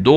2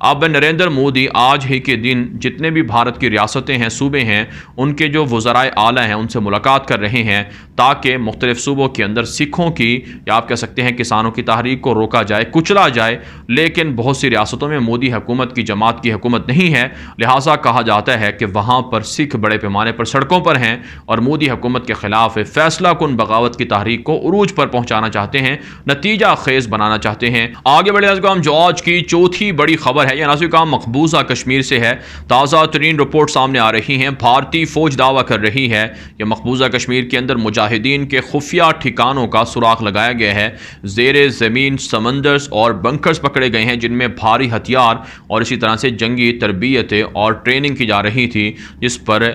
اب نریندر مودی آج ہی کے دن جتنے بھی بھارت کی ریاستیں ہیں، صوبے ہیں، ان کے جو وزرائے اعلیٰ ہیں ان سے ملاقات کر رہے ہیں تاکہ مختلف صوبوں کے اندر سکھوں کی یا آپ کہہ سکتے ہیں کسانوں کی تحریک کو روکا جائے، کچلا جائے۔ لیکن بہت سی ریاستوں میں مودی حکومت کی جماعت کی حکومت نہیں ہے، لہٰذا کہا جاتا ہے کہ وہاں پر سکھ بڑے پیمانے پر سڑکوں پر ہیں اور مودی حکومت کے خلاف فیصلہ کن بغاوت کی تحریک کو عروج پر پہنچانا چاہتے ہیں، نتیجہ خیز بنانا چاہتے ہیں۔ آگے بڑھے ناظرین، جو آج کی چوتھی بڑی خبر ہے، یہ ناظرین مقبوضہ کشمیر سے ہے۔ تازہ ترین رپورٹ سامنے آ رہی ہیں، بھارتی فوج دعویٰ کر رہی ہے کہ مقبوضہ کشمیر کے اندر مجاہدین کے خفیہ ٹھکانوں کا سراغ لگایا گیا ہے۔ زیر زمین سمندرز اور بنکرز پکڑے گئے ہیں جن میں بھاری ہتھیار اور اسی طرح سے جنگی تربیت اور ٹریننگ کی جا رہی تھی، جس پر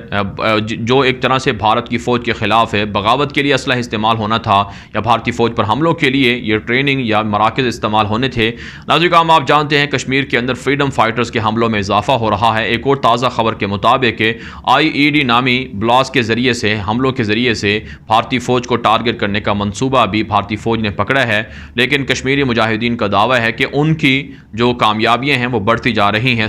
جو ایک طرح سے بھارت کی فوج کے خلاف ہے، بغاوت کے لیے اسلحہ استعمال ہونا تھا یا بھارتی فوج پر حملوں کے لیے یہ ٹریننگ یا مراکز استعمال ہونے تھے۔ ناظرین آپ جانتے ہیں کشمیر کے اندر فریڈم فائٹرز کے حملوں میں اضافہ ہو رہا ہے۔ ایک اور تازہ خبر کے مطابق IED نامی بلاس کے ذریعے سے حملوں کے ذریعے سے بھارتی فوج کو ٹارگٹ کرنے کا منصوبہ بھی بھارتی فوج نے پکڑا ہے، لیکن کشمیری مجاہدین کا دعویٰ ہے کہ ان کی جو کامیابیاں ہیں وہ بڑھتی جا رہی ہیں،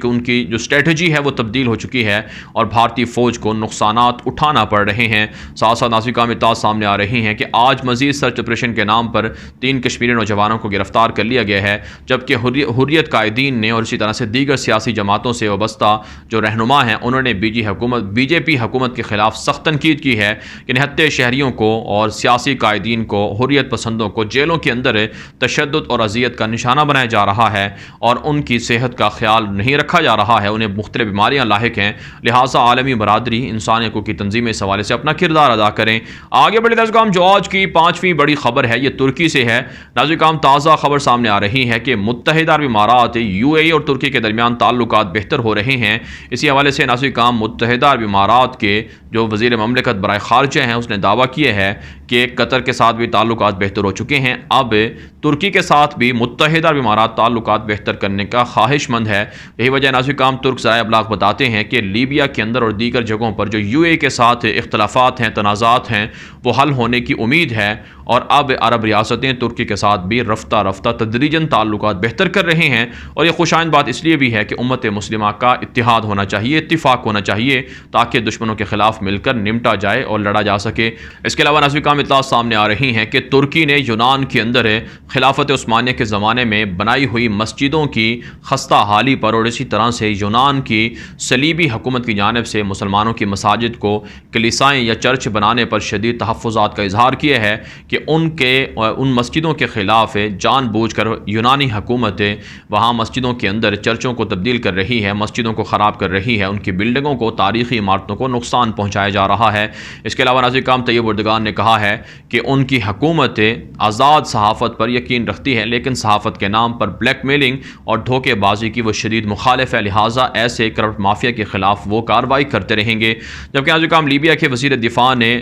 ان کی جو اسٹریٹجی ہے وہ تبدیل ہو چکی ہے اور بھارتی فوج کو نقصانات اٹھانا پڑ رہے ہیں۔ ساتھ ساتھ ناظرین اطلاعات سامنے آ رہی ہیں کہ آج مزید سرچ آپریشن کے نام پر 3 کشمیری نوجوانوں کو گرفتار کر لیا گیا ہے، جبکہ حریت قائدین نے اور اسی طرح سے دیگر سیاسی جماعتوں سے وابستہ جو رہنما ہیں انہوں نے بی جے پی حکومت کے خلاف سخت تنقید کی ہے کہ نہتے شہریوں کو اور سیاسی قائدین کو، حریت پسندوں کو جیلوں کے اندر تشدد اور اذیت کا نشانہ بنایا جا رہا ہے اور ان کی صحت کا خیال نہیں رکھا جا رہا ہے، انہیں مختلف بیماریاں لاحق ہیں، لہٰذا عالمی برادری انسانی حقوق کی تنظیمیں اس حوالے سے اپنا کردار ادا کریں۔ آگے بڑھے ناظرین، جو آج کی 5ویں بڑی خبر ہے یہ ترکی سے ہے۔ ناظرین تازہ خبر سامنے آ رہی ہے کہ متحدہ عرب امارات UAE اور ترکی کے درمیان تعلقات بہتر ہو رہے ہیں۔ اسی حوالے سے ناظرین متحدہ عرب امارات کے جو وزیر مملکت برائے خارجہ ہیں اس نے دعویٰ کیا ہے کہ قطر کے ساتھ بھی تعلقات بہتر ہو چکے ہیں، اب ترکی کے ساتھ بھی متحدہ عرب امارات تعلقات بہتر کرنے کا خواہش مند ہے۔ یہی وجہ ناظرین ترک ذرائع ابلاغ بتاتے ہیں کہ لیبیا کے اندر اور دیگر جگہوں پر جو UAE کے ساتھ اختلافات ہیں، تنازعات ہیں، وہ حل ہونے کی امید ہے اور اب عرب ریاستیں ترکی کے ساتھ بھی رفتہ رفتہ تدریجاً تعلقات بہتر کر رہے ہیں، اور یہ خوشائند بات اس لیے بھی ہے کہ امت مسلمہ کا اتحاد ہونا چاہیے، اتفاق ہونا چاہیے تاکہ دشمنوں کے خلاف مل کر نمٹا جائے اور لڑا جا سکے۔ اس کے علاوہ ناظرین اطلاعات سامنے آ رہی ہیں کہ ترکی نے یونان کے اندر خلافت عثمانیہ کے زمانے میں بنائی ہوئی مسجدوں کی خستہ حالی پر اور اسی طرح سے یونان کی صلیبی حکومت کی جانب سے مسلمانوں کی مساجد کو کلیسائیں یا چرچ بنانے پر شدید تحفظات کا اظہار کیا ہے کہ ان مسجدوں کے خلاف جان بوجھ کر یونانی حکومت وہاں مسجدوں کے اندر چرچوں کو تبدیل کر رہی ہے، مسجدوں کو خراب کر رہی ہے، ان کی بلڈنگوں کو، تاریخی عمارتوں کو نقصان پہنچایا جا رہا ہے۔ اس کے علاوہ ناظرین طیب اردگان نے کہا ہے کہ ان کی حکومت آزاد صحافت پر یقین رکھتی ہے، لیکن صحافت کے نام پر بلیک میلنگ اور دھوکے بازی کی وہ شدید مخالف ہے، لہٰذا ایسے کرپٹ مافیا کے خلاف وہ کارروائی کرتے رہیں گے۔ جبکہ ناظرین لیبیا کے وزیر دفاع نے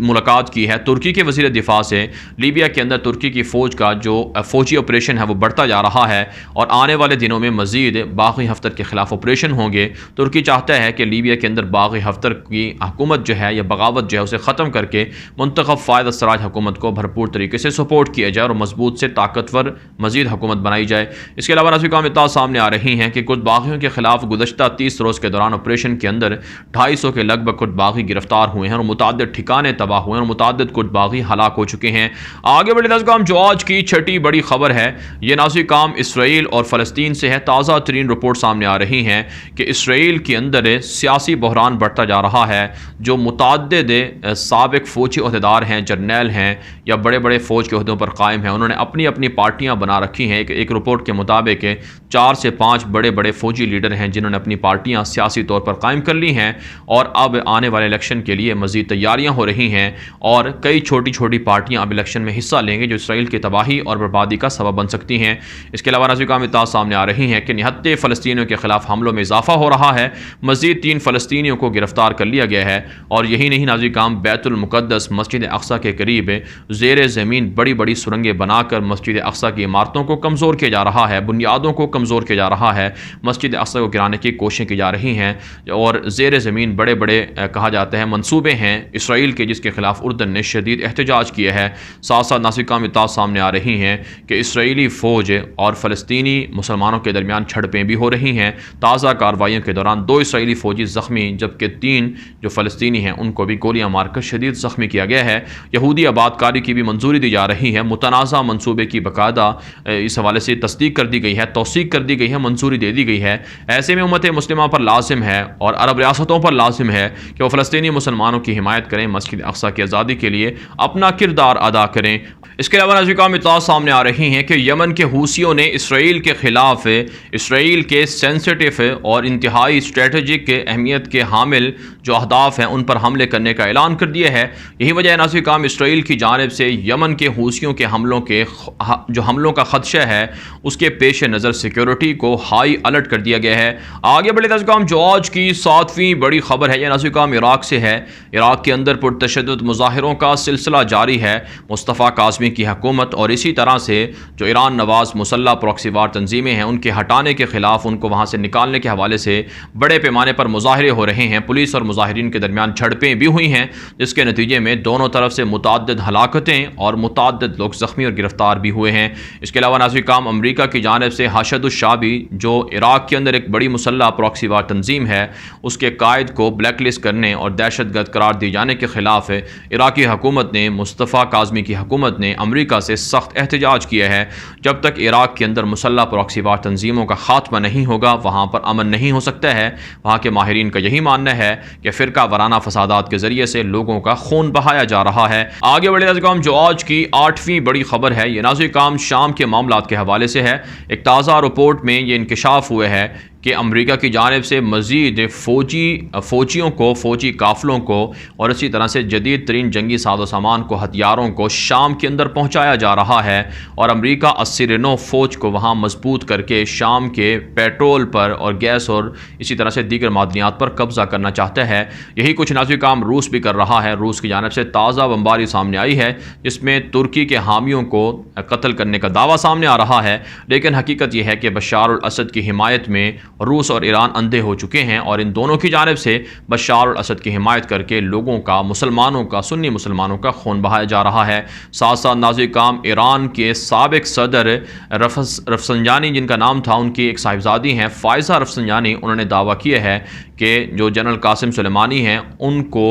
ملاقات کی ہے ترکی کے وزیر دفاع سے۔ لیبیا کے اندر ترکی کی فوج کا جو فوجی آپریشن ہے وہ بڑھتا جا رہا ہے اور آنے والے دنوں میں مزید باغی حفتر کے خلاف آپریشن ہوں گے۔ ترکی چاہتا ہے کہ لیبیا کے اندر باغی حفتر کی حکومت جو ہے یا بغاوت جو ہے اسے ختم کر کے منتخب فائد السراج حکومت کو بھرپور طریقے سے سپورٹ کیا جائے اور مضبوط سے طاقتور مزید حکومت بنائی جائے۔ اس کے علاوہ ناظرین اطلاعات سامنے آ رہی ہیں کہ کچھ باغیوں کے خلاف گزشتہ 30 روز کے دوران آپریشن کے اندر 250 کے لگ بھگ کچھ باغی گرفتار ہوئے ہیں اور متعدد ٹھکانے تباہ ہوئے ہیں اور متعدد کچھ باغی ہلاک ہو چکے ہیں۔ آگے بڑھے ناظرین جو آج کی 6ٹھی بڑی خبر ہے یہ ناظرین اسرائیل اور فلسطین سے ہے۔ تازہ ترین رپورٹ سامنے آ رہی ہیں کہ اسرائیل کے اندر سیاسی بحران بڑھتا جا رہا ہے۔ جو متعدد سابق فوجی عہدیدار ہیں، جرنیل ہیں یا بڑے بڑے فوج کے عہدوں پر قائم ہیں، انہوں نے اپنی اپنی پارٹیاں بنا رکھی ہیں۔ ایک رپورٹ کے مطابق 4 سے 5 بڑے بڑے فوجی لیڈر ہیں جنہوں نے اپنی پارٹیاں سیاسی طور پر قائم کر لی ہیں اور اب آنے والے الیکشن کے لیے مزید تیاریاں ہو رہی ہیں اور کئی چھوٹی چھوٹی پارٹیاں اب الیکشن میں حصہ لیں گے جو اسرائیل کی تباہی اور بربادی کا سبب بن سکتی ہیں۔ اس کے علاوہ ناظرین اطلاعات سامنے آ رہی ہیں کہ نہتے فلسطینیوں کے خلاف حملوں میں اضافہ ہو رہا ہے، مزید 3 فلسطینیوں کو گرفتار کر لیا گیا ہے اور یہی نہیں ناظرین بیت المقدس مسجد اقصی کے قریب زیر زمین بڑی بڑی سرنگیں بنا کر مسجد اقصی کی عمارتوں کو کمزور کیا جا رہا ہے، بنیادوں کو کمزور کیا جا رہا ہے، مسجد اقصی کو گرانے کی کوششیں کی جا رہی ہیں اور زیر زمین بڑے بڑے کہا جاتا ہے منصوبے ہیں اسرائیل کے، جس کے خلاف اردن نے شدید احتجاج کیا ہے۔ ہے۔ ساتھ ساتھ ناظرین کام اطلاعات سامنے آ رہی ہیں کہ اسرائیلی فوج اور فلسطینی مسلمانوں کے درمیان جھڑپیں بھی ہو رہی ہیں۔ تازہ کارروائیوں کے دوران 2 اسرائیلی فوجی زخمی جبکہ 3 جو فلسطینی ہیں ان کو بھی گولیاں مار کر شدید زخمی کیا گیا ہے۔ یہودی آبادکاری کی بھی منظوری دی جا رہی ہے۔ متنازع منصوبے کی باقاعدہ اس حوالے سے تصدیق کر دی گئی ہے، توثیق کر دی گئی ہے، منظوری دے دی گئی ہے۔ ایسے میں امت مسلمہ پر لازم ہے اور عرب ریاستوں پر لازم ہے کہ وہ فلسطینی مسلمانوں کی حمایت کریں، مسجد اقصی کی آزادی کے لیے اپنا کردار ادا کریں۔ اس کے علاوہ ناظرین کرام اطلاعات سامنے آ رہی ہیں کہ یمن کے حوثیوں نے اسرائیل کے خلاف اسرائیل کے سینسٹیو اور انتہائی اسٹریٹجک اہمیت کے حامل جو اہداف ہیں ان پر حملے کرنے کا اعلان کر دیا ہے۔ یہی وجہ ہے ناظرین کرام اسرائیل کی جانب سے یمن کے حوثیوں کے حملوں کا خدشہ ہے اس کے پیش نظر سیکیورٹی کو ہائی الرٹ کر دیا گیا ہے۔ آگے بڑھے ناظرین کرام جو آج کی 7ویں بڑی خبر ہے یہ ناظرین کرام عراق سے ہے۔ عراق کے اندر پرتشدد مظاہروں کا سلسلہ جاری ہے۔ مصطفیٰ کاظمی کی حکومت اور اسی طرح سے جو ایران نواز مسلح پراکسی وار تنظیمیں ہیں ان کے ہٹانے کے خلاف، ان کو وہاں سے نکالنے کے حوالے سے بڑے پیمانے پر مظاہرے ہو رہے ہیں۔ پولیس اور مظاہرین کے درمیان جھڑپیں بھی ہوئی ہیں جس کے نتیجے میں دونوں طرف سے متعدد ہلاکتیں اور متعدد لوگ زخمی اور گرفتار بھی ہوئے ہیں۔ اس کے علاوہ ناظرین کرام امریکہ کی جانب سے حشد الشعبی جو عراق کے اندر ایک بڑی مسلح پراکسی وار تنظیم ہے اس کے قائد کو بلیک لسٹ کرنے اور دہشت گرد قرار دیے جانے کے خلاف عراقی حکومت نے، مصطفیٰ کاظمی کی حکومت نے امریکہ سے سخت احتجاج کیا ہے۔ جب تک عراق کے اندر مسلح پراکسی وار تنظیموں کا خاتمہ نہیں ہوگا وہاں پر امن نہیں ہو سکتا ہے۔ وہاں کے ماہرین کا یہی ماننا ہے کہ فرقہ وارانہ فسادات کے ذریعے سے لوگوں کا خون بہایا جا رہا ہے۔ آگے بڑھے ناظرین کرام جو آج کی 8ویں بڑی خبر ہے یہ ناظرین کرام شام کے معاملات کے حوالے سے ہے۔ ایک تازہ رپورٹ میں یہ انکشاف ہوا ہے کہ امریکہ کی جانب سے مزید فوجیوں کو، فوجی قافلوں کو اور اسی طرح سے جدید ترین جنگی ساز و سامان کو، ہتھیاروں کو شام کے اندر پہنچایا جا رہا ہے اور امریکہ 89 فوج کو وہاں مضبوط کر کے شام کے پیٹرول پر اور گیس اور اسی طرح سے دیگر معدنیات پر قبضہ کرنا چاہتا ہے۔ یہی کچھ ناظرین کرام روس بھی کر رہا ہے۔ روس کی جانب سے تازہ بمباری سامنے آئی ہے جس میں ترکی کے حامیوں کو قتل کرنے کا دعویٰ سامنے آ رہا ہے، لیکن حقیقت یہ ہے کہ بشار الاسد کی حمایت میں روس اور ایران اندھے ہو چکے ہیں اور ان دونوں کی جانب سے بشار الاسد کی حمایت کر کے لوگوں کا، مسلمانوں کا، سنی مسلمانوں کا خون بہایا جا رہا ہے۔ ساتھ ساتھ ناظرین کرام ایران کے سابق صدر رفسنجانی جن کا نام تھا، ان کی ایک صاحبزادی ہیں فائزہ رفسنجانی، انہوں نے دعویٰ کیا ہے کہ جو جنرل قاسم سلیمانی ہیں ان کو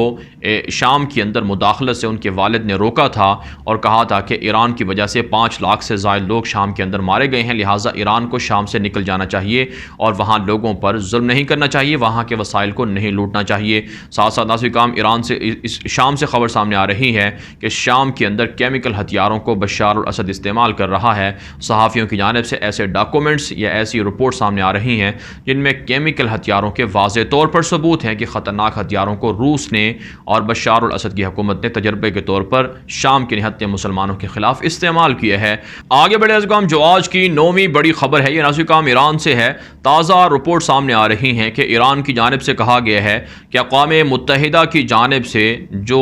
شام کے اندر مداخلت سے ان کے والد نے روکا تھا اور کہا تھا کہ ایران کی وجہ سے 5 لاکھ سے زائد لوگ شام کے اندر مارے گئے ہیں، لہٰذا ایران کو شام سے نکل جانا چاہیے اور وہاں لوگوں پر ظلم نہیں کرنا چاہیے، وہاں کے وسائل کو نہیں لوٹنا چاہیے۔ ساتھ ساتھ ناظرین کرام ایران سے شام سے خبر سامنے آ رہی ہے کہ شام کے اندر کیمیکل ہتھیاروں کو بشار الاسد استعمال کر رہا ہے۔ صحافیوں کی جانب سے ایسے ڈاکومنٹس یا ایسی رپورٹ سامنے آ رہی ہیں جن میں کیمیکل ہتھیاروں کے واضح طور پر ثبوت ہے کہ خطرناک ہتھیاروں کو روس نے اور بشار الاسد کی حکومت نے تجربے کے طور پر شام کے نہتے مسلمانوں کے خلاف استعمال کیا ہے۔ آگے بڑھے ناظرین کرام جو آج کی 9ویں بڑی خبر ہے یہ ناظرین کرام ایران سے ہے۔ تازہ رپورٹ سامنے آ رہی ہیں کہ ایران کی جانب سے کہا گیا ہے کہ اقوام متحدہ کی جانب سے جو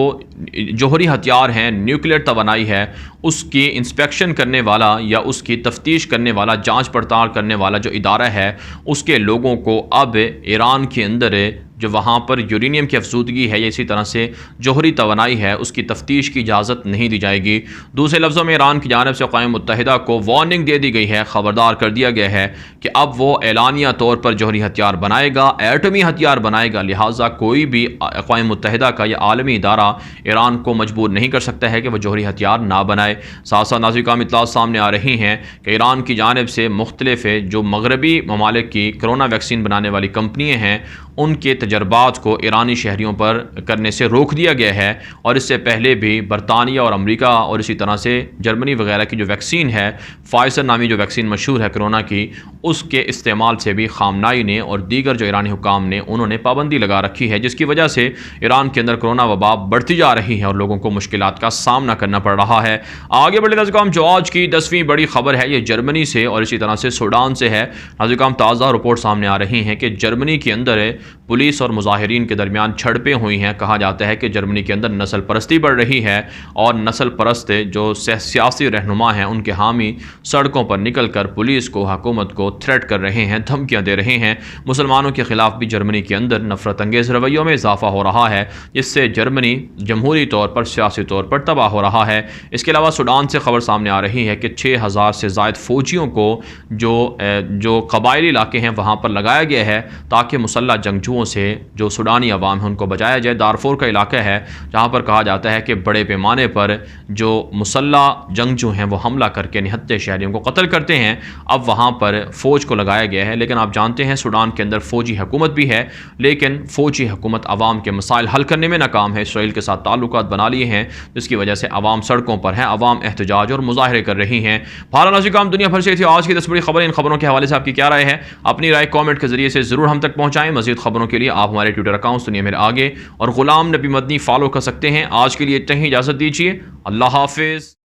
جوہری ہتھیار ہیں، نیوکلیئر توانائی ہے، اس کی انسپیکشن کرنے والا یا اس کی تفتیش کرنے والا، جانچ پڑتال کرنے والا جو ادارہ ہے اس کے لوگوں کو اب ایران کے اندر جو وہاں پر یورینیم کی افزودگی ہے یا اسی طرح سے جوہری توانائی ہے اس کی تفتیش کی اجازت نہیں دی جائے گی۔ دوسرے لفظوں میں ایران کی جانب سے اقوام متحدہ کو وارننگ دے دی گئی ہے، خبردار کر دیا گیا ہے کہ اب وہ اعلانیہ طور پر جوہری ہتھیار بنائے گا، ایٹمی ہتھیار بنائے گا، لہٰذا کوئی بھی اقوام متحدہ کا یا عالمی ادارہ ایران کو مجبور نہیں کر سکتا ہے کہ وہ جوہری ہتھیار نہ بنائے۔ ساتھ ساتھ ناظرین کرام اطلاعات سامنے آ رہی ہیں کہ ایران کی جانب سے مختلف جو مغربی ممالک کی کرونا ویکسین بنانے والی کمپنیاں ہیں ان کے تجربات کو ایرانی شہریوں پر کرنے سے روک دیا گیا ہے اور اس سے پہلے بھی برطانیہ اور امریکہ اور اسی طرح سے جرمنی وغیرہ کی جو ویکسین ہے، فائزر نامی جو ویکسین مشہور ہے کرونا کی، اس کے استعمال سے بھی خامنائی نے اور دیگر جو ایرانی حکام نے انہوں نے پابندی لگا رکھی ہے، جس کی وجہ سے ایران کے اندر کرونا وبا بڑھتی جا رہی ہے اور لوگوں کو مشکلات کا سامنا کرنا پڑ رہا ہے۔ آگے بڑھے ناظرین کرام جو آج کی 10ویں بڑی خبر ہے یہ جرمنی سے اور اسی طرح سے سوڈان سے ہے۔ ناظرین کرام تازہ رپورٹ سامنے آ رہی ہیں کہ جرمنی کے اندر پولیس پولیس اور مظاہرین کے درمیان جھڑپیں ہوئی ہیں۔ کہا جاتا ہے کہ جرمنی کے اندر نسل پرستی بڑھ رہی ہے اور نسل پرست جو سیاسی رہنما ہیں ان کے حامی سڑکوں پر نکل کر پولیس کو، حکومت کو تھریٹ کر رہے ہیں، دھمکیاں دے رہے ہیں۔ مسلمانوں کے خلاف بھی جرمنی کے اندر نفرت انگیز رویوں میں اضافہ ہو رہا ہے، جس سے جرمنی جمہوری طور پر، سیاسی طور پر تباہ ہو رہا ہے۔ اس کے علاوہ سوڈان سے خبر سامنے آ رہی ہے کہ 6000 سے زائد فوجیوں کو جو قبائلی علاقے ہیں وہاں پر لگایا گیا ہے تاکہ مسلح جنگجوؤں سے جو سوڈانی عوام ہے ان کو بچایا جائے۔ دارفور کا علاقہ ہے جہاں پر کہا جاتا ہے کہ بڑے پیمانے پر جو مسلح جنگجو ہیں وہ حملہ کر کے نہتے شہریوں کو قتل کرتے ہیں۔ اب وہاں پر فوج کو لگایا گیا ہے، لیکن آپ جانتے ہیں سوڈان کے اندر فوجی حکومت بھی ہے، لیکن فوجی حکومت عوام کے مسائل حل کرنے میں ناکام ہے۔ اسرائیل کے ساتھ تعلقات بنا لیے ہیں جس کی وجہ سے عوام سڑکوں پر ہیں، عوام احتجاج اور مظاہرے کر رہی ہیں۔ بہرحال ناظرین، دنیا بھر سے تھی آج کی 10 بڑی خبریں۔ ان خبروں کے حوالے سے آپ کی کیا رائے ہے؟ اپنی رائے کامنٹ کے ذریعے سے ضرور ہم تک پہنچائیں۔ مزید خبروں کے لیے آپ ہمارے ٹویٹر اکاؤنٹ دنیا میرے آگے اور غلام نبی مدنی فالو کر سکتے ہیں۔ آج کے لیے اتنا ہی، اجازت دیجیے، اللہ حافظ۔